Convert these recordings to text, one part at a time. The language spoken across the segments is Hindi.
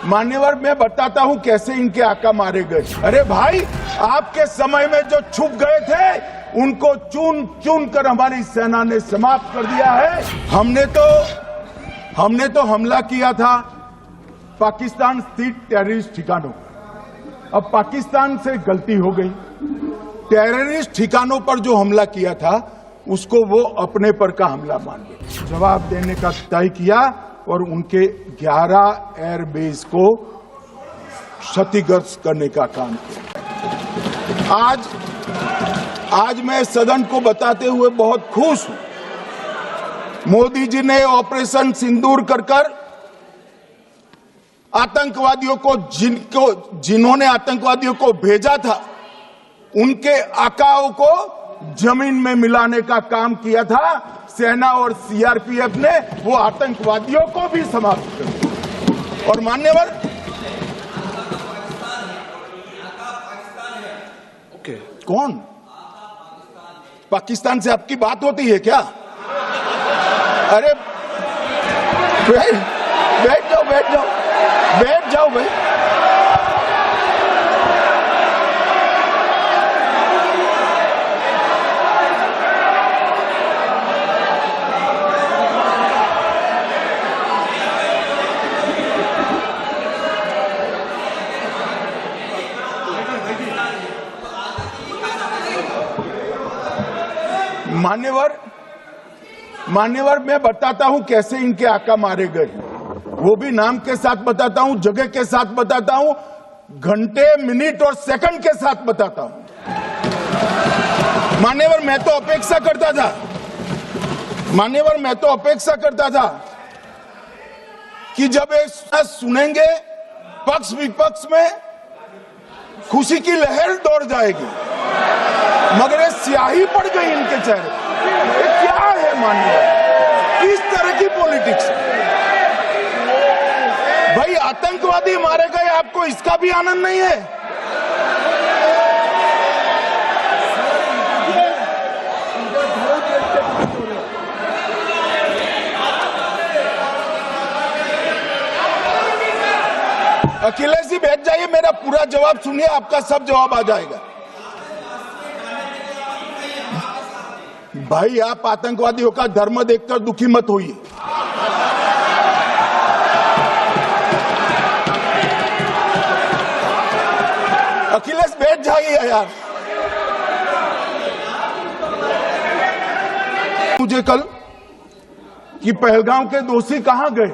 मान्यवर, मैं बताता हूं कैसे इनके आका मारे गए। अरे भाई, आपके समय में जो छुप गए थे उनको चुन चुन कर हमारी सेना ने समाप्त कर दिया है। हमने तो हमला किया था पाकिस्तान स्थित टेररिस्ट ठिकानों। अब पाकिस्तान से गलती हो गई, टेररिस्ट ठिकानों पर जो हमला किया था उसको वो अपने पर का हमला मान गए। जवाब देने का तय किया और उनके 11 एयरबेस को क्षतिग्रस्त करने का काम किया। आज मैं सदन को बताते हुए बहुत खुश हूं। मोदी जी ने ऑपरेशन सिंदूर कर आतंकवादियों को जिन्होंने आतंकवादियों को भेजा था उनके आकाओं को जमीन में मिलाने का काम किया था। सेना और सीआरपीएफ ने वो आतंकवादियों को भी समाप्त कर दिया। और मान्यवर, कौन पाकिस्तान से आपकी बात होती है क्या? अरे बैठ जाओ भाई। मान्यवर, मैं बताता हूं कैसे इनके आका मारे गए, वो भी नाम के साथ बताता हूं, जगह के साथ बताता हूं, घंटे, मिनट और सेकंड के साथ बताता हूं। मान्यवर, मैं तो अपेक्षा करता था कि जब एक सुनेंगे पक्ष विपक्ष में खुशी की लहर दौड़ जाएगी, मगर ये स्याही पड़ गई इनके चेहरे। ये क्या है मान्यवर, किस तरह की पॉलिटिक्स? भाई, आतंकवादी मारे गए, आपको इसका भी आनंद नहीं है? अखिलेश जी बैठ जाइए, मेरा पूरा जवाब सुनिए, आपका सब जवाब आ जाएगा। भाई, आप आतंकवादियों का धर्म देखकर दुखी मत होइए। अखिलेश बैठ जाइए यार। मुझे कल कि पहलगांव के दोषी कहां गए,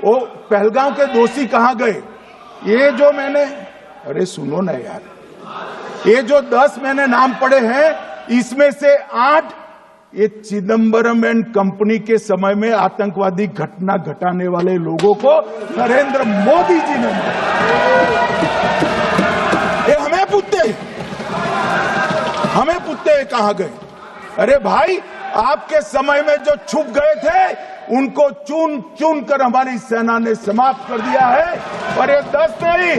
वो पहलगांव के दोषी कहां गए? ये जो मैंने, अरे सुनो ना यार, ये जो 10 मैंने नाम पढ़े हैं, इसमें से 8 ये चिदंबरम एंड कंपनी के समय में आतंकवादी घटना घटाने वाले लोगों को नरेंद्र मोदी जी ने, ये हमें पूछते कहां गए? अरे भाई, आपके समय में जो छुप गए थे उनको चुन चुन कर हमारी सेना ने समाप्त कर दिया है। और ये 10 नहीं,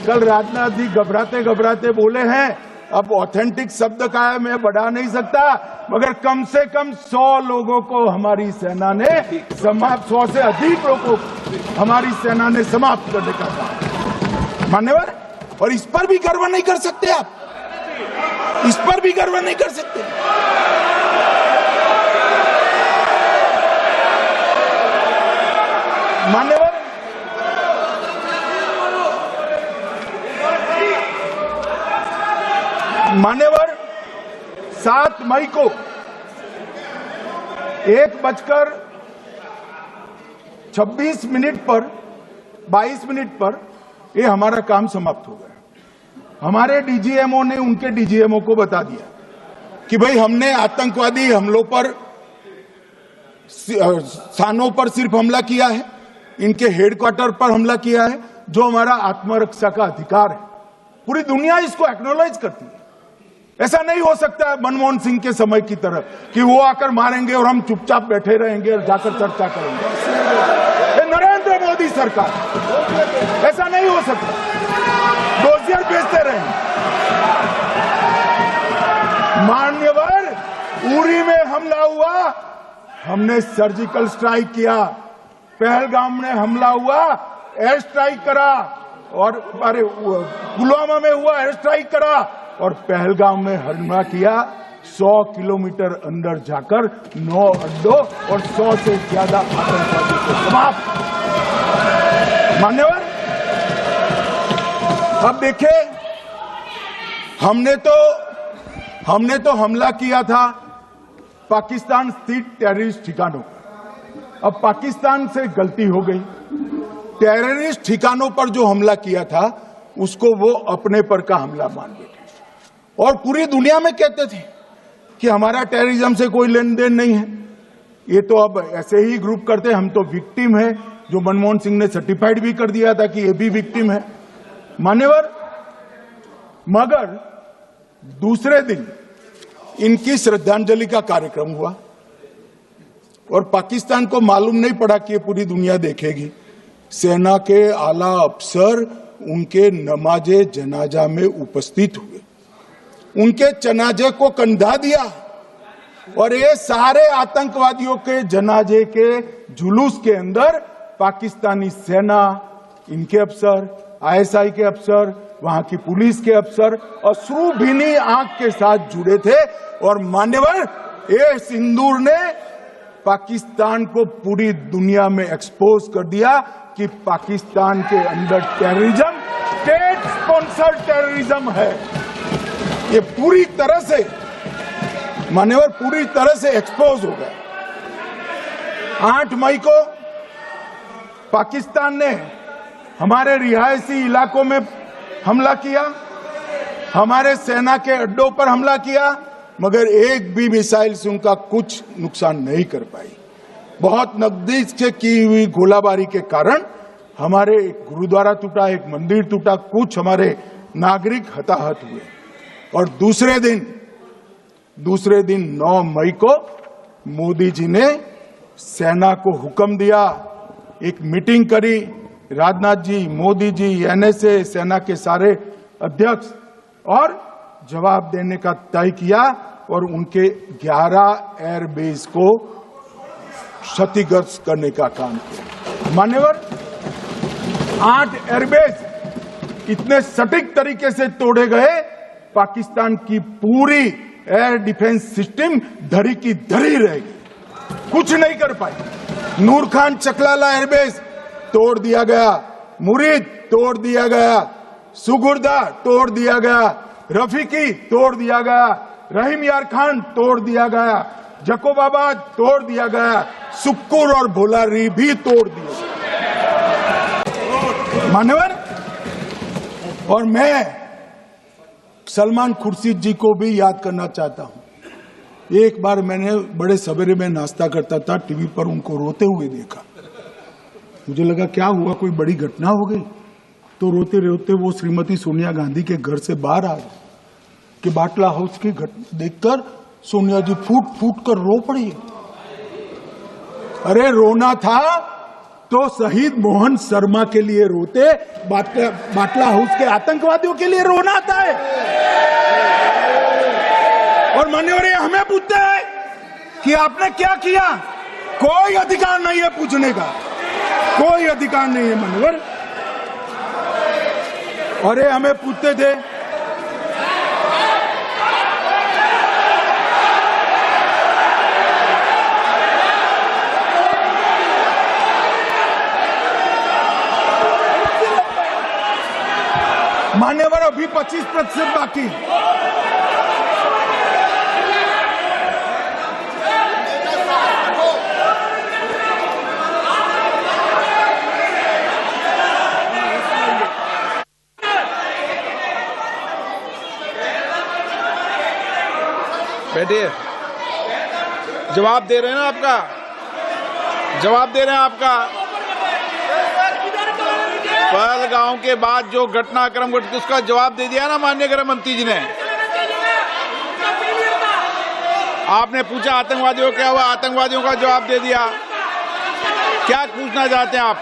कल राजनाथ जी घबराते बोले हैं। अब ऑथेंटिक शब्द का है, मैं बढ़ा नहीं सकता, मगर कम से कम 100 लोगों को हमारी सेना ने समाप्त, 100 से अधिक लोगों को हमारी सेना ने समाप्त करने का कहा। मान्यवर, और इस पर भी गर्व नहीं कर सकते आप? इस पर भी गर्व नहीं कर सकते? मान्यवर, 7 मई को 1:26 पर 22 मिनट पर ये हमारा काम समाप्त हो गया। हमारे डीजीएमओ ने उनके डीजीएमओ को बता दिया कि भाई, हमने आतंकवादी हमलों पर स्थानों पर सिर्फ हमला किया है, इनके हेडक्वार्टर पर हमला किया है, जो हमारा आत्मरक्षा का अधिकार है। पूरी दुनिया इसको एक्नॉलेज करती है। ऐसा नहीं हो सकता है मनमोहन सिंह के समय की तरह कि वो आकर मारेंगे और हम चुपचाप बैठे रहेंगे और जाकर चर्चा करेंगे। ये नरेंद्र मोदी सरकार, ऐसा नहीं हो सकता। डोजियर भेजते रहेंगे। मान्यवर, उरी में हमला हुआ, हमने सर्जिकल स्ट्राइक किया। पहलगाम में हमला हुआ, एयर स्ट्राइक करा, और अरे पुलवामा में हुआ, एयर स्ट्राइक करा, और पहलगाम में हमला किया। 100 किलोमीटर अंदर जाकर 9 अड्डों और 100 से ज्यादा आतंकवादियों को समाप्त। मान्यवर, अब देखें, हमने तो हमला किया था पाकिस्तान स्थित टेररिस्ट ठिकानों पर। अब पाकिस्तान से गलती हो गई, टेररिस्ट ठिकानों पर जो हमला किया था उसको वो अपने पर का हमला मान बैठे और पूरी दुनिया में कहते थे कि हमारा टेररिज्म से कोई लेन देन नहीं है। ये तो अब ऐसे ही ग्रुप करते, हम तो विक्टिम है, जो मनमोहन सिंह ने सर्टिफाइड भी कर दिया था कि ये भी विक्टिम है। मान्यवर, मगर दूसरे दिन इनकी श्रद्धांजलि का कार्यक्रम हुआ और पाकिस्तान को मालूम नहीं पड़ा कि ये पूरी दुनिया देखेगी। सेना के आला अफसर उनके नमाजे जनाजा में उपस्थित हुए, उनके जनाजे को कंधा दिया और ये सारे आतंकवादियों के जनाजे के जुलूस के अंदर पाकिस्तानी सेना, इनके अफसर, आईएसआई के अफसर, वहां की पुलिस के अफसर अश्रुभीनी आंख के साथ जुड़े थे। और मान्यवर, ये सिंदूर ने पाकिस्तान को पूरी दुनिया में एक्सपोज कर दिया कि पाकिस्तान के अंदर टेररिज्म स्टेट स्पॉन्सर्ड टेररिज्म है। ये पूरी तरह से मान्यवर, पूरी तरह से एक्सपोज हो गया। 8 मई को पाकिस्तान ने हमारे रिहायशी इलाकों में हमला किया, हमारे सेना के अड्डों पर हमला किया, मगर एक भी मिसाइल से उनका कुछ नुकसान नहीं कर पाई। बहुत नजदीक से की हुई गोलाबारी के कारण हमारे एक गुरुद्वारा टूटा, एक मंदिर टूटा, कुछ हमारे नागरिक हताहत हुए। और दूसरे दिन 9 मई को मोदी जी ने सेना को हुक्म दिया, एक मीटिंग करी, राजनाथ जी, मोदी जी, एनएसए, सेना के सारे अध्यक्ष, और जवाब देने का तय किया और उनके 11 एयरबेस को क्षतिग्रस्त करने का काम किया। मान्यवर, 8 एयरबेस इतने सटीक तरीके से तोड़े गए, पाकिस्तान की पूरी एयर डिफेंस सिस्टम धरी की धरी रहेगी, कुछ नहीं कर पाई। नूर खान चकलाला एयरबेस तोड़ दिया गया, मुरीद तोड़ दिया गया, सुगुर्दा तोड़ दिया गया, रफीकी तोड़ दिया गया, रहीम यार खान तोड़ दिया गया, जकोबाबाद तोड़ दिया गया, सुक्कुर और भोलारी भी तोड़ दिया। मान्यवर, और मैं सलमान खुर्शीद जी को भी याद करना चाहता हूं। एक बार मैंने बड़े सवेरे में नाश्ता करता था, टीवी पर उनको रोते हुए देखा। मुझे लगा क्या हुआ, कोई बड़ी घटना हो गई। तो रोते रोते वो श्रीमती सोनिया गांधी के घर से बाहर आ गए कि बाटला हाउस की घटना देखकर सोनिया जी फूट फूट कर रो पड़ी। अरे रोना था तो शहीद मोहन शर्मा के लिए रोते, बाटला हाउस के आतंकवादियों के लिए रोना आता है। और मान्यवर, हमें पूछते हैं कि आपने क्या किया, कोई अधिकार नहीं है पूछने का, कोई अधिकार नहीं है मान्यवर। और ये हमें पूछते थे मान्यवर, अभी 25% बाकी। बैठिए, जवाब दे रहे हैं ना, आपका जवाब दे रहे हैं आपका। पहलगांव के बाद जो घटनाक्रम घटित उसका जवाब दे दिया ना माननीय गृह मंत्री जी ने। आपने पूछा आतंकवादियों क्या हुआ, आतंकवादियों का जवाब दे दिया। क्या पूछना चाहते हैं आप?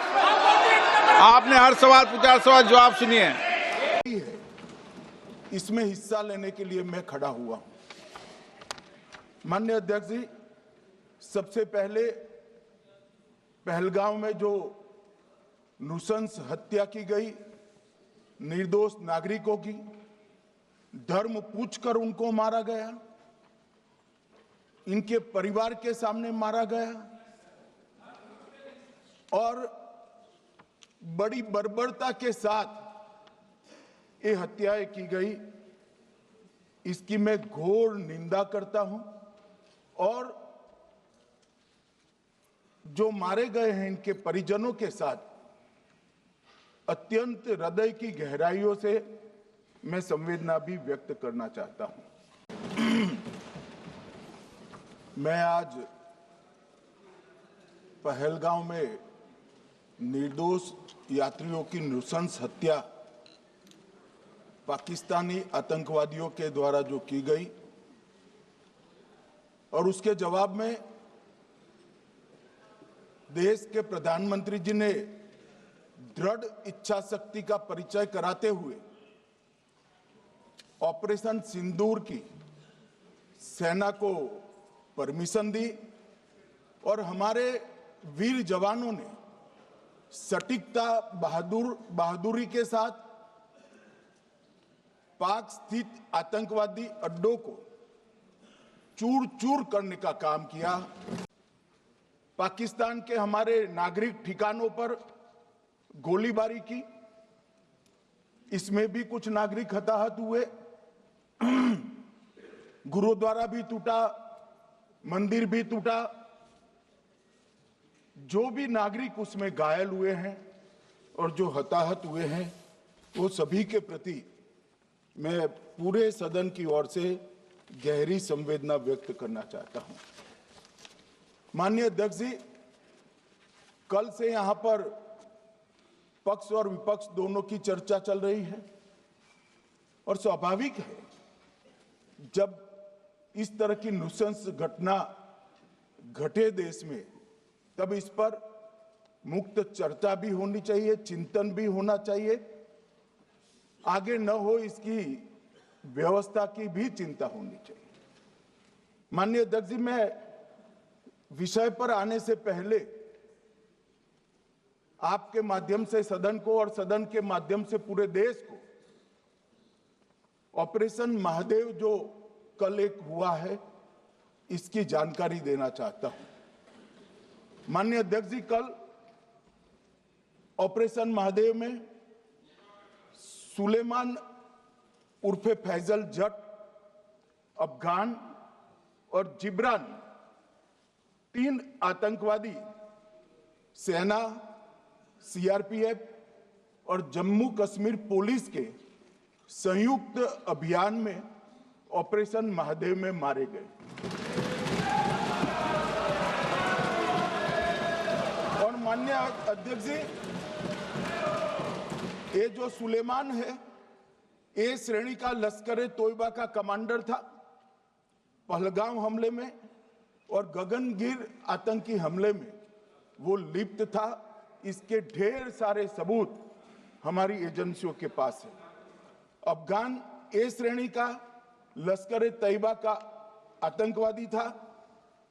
आपने हर सवाल पूछा, हर सवाल जवाब सुनिए। इसमें हिस्सा लेने के लिए मैं खड़ा हुआ। माननीय अध्यक्ष जी, सबसे पहले पहलगाम में जो नृशंस हत्या की गई निर्दोष नागरिकों की, धर्म पूछकर उनको मारा गया, इनके परिवार के सामने मारा गया और बड़ी बर्बरता के साथ ये हत्याएं की गई, इसकी मैं घोर निंदा करता हूं। और जो मारे गए हैं इनके परिजनों के साथ अत्यंत हृदय की गहराइयों से मैं संवेदना भी व्यक्त करना चाहता हूं। मैं आज पहलगाम में निर्दोष यात्रियों की नृशंस हत्या पाकिस्तानी आतंकवादियों के द्वारा जो की गई और उसके जवाब में देश के प्रधानमंत्री जी ने दृढ़ इच्छा शक्ति का परिचय कराते हुए ऑपरेशन सिंदूर की सेना को परमिशन दी और हमारे वीर जवानों ने सटीकता बहादुरी के साथ पाक स्थित आतंकवादी अड्डों को चूर चूर करने का काम किया। पाकिस्तान के हमारे नागरिक ठिकानों पर गोलीबारी की, इसमें भी कुछ नागरिक हताहत हुए। गुरुद्वारा भी टूटा, मंदिर भी टूटा। जो भी नागरिक उसमें घायल हुए हैं और जो हताहत हुए हैं वो सभी के प्रति मैं पूरे सदन की ओर से गहरी संवेदना व्यक्त करना चाहता हूं। माननीय अध्यक्ष जी, कल से यहां पर पक्ष और विपक्ष दोनों की चर्चा चल रही है और स्वाभाविक है जब इस तरह की नृशंस घटना घटे देश में तब इस पर मुक्त चर्चा भी होनी चाहिए, चिंतन भी होना चाहिए, आगे न हो इसकी व्यवस्था की भी चिंता होनी चाहिए। माननीय अध्यक्ष जी, मैं विषय पर आने से पहले आपके माध्यम से सदन को और सदन के माध्यम से पूरे देश को ऑपरेशन महादेव जो कल एक हुआ है इसकी जानकारी देना चाहता हूं। माननीय अध्यक्ष जी, कल ऑपरेशन महादेव में सुलेमान उर्फे फैजल जट, अफगान और जिब्रान, 3 आतंकवादी सेना, सीआरपीएफ और जम्मू कश्मीर पुलिस के संयुक्त अभियान में ऑपरेशन महादेव में मारे गए। और माननीय अध्यक्ष जी, ये जो सुलेमान है ए श्रेणी का लश्कर तोयबा का कमांडर था। पहलगाम हमले में और गगनगिर आतंकी हमले में वो लिप्त था। इसके ढेर सारे सबूत हमारी एजेंसियों के पास है। अफगान ए श्रेणी का लश्कर तैयबा का आतंकवादी था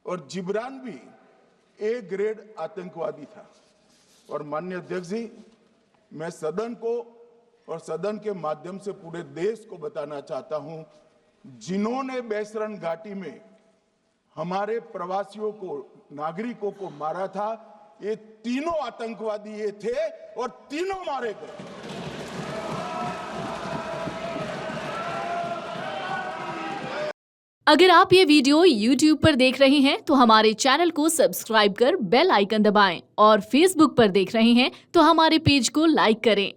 और जिब्रान भी ए ग्रेड आतंकवादी था। और माननीय अध्यक्ष जी, मैं सदन को और सदन के माध्यम से पूरे देश को बताना चाहता हूं, जिन्होंने बैसरन घाटी में हमारे प्रवासियों को, नागरिकों को मारा था, ये तीनों आतंकवादी ये थे और तीनों मारे गए। अगर आप ये वीडियो YouTube पर देख रहे हैं तो हमारे चैनल को सब्सक्राइब कर बेल आइकन दबाएं और Facebook पर देख रहे हैं तो हमारे पेज को लाइक करें।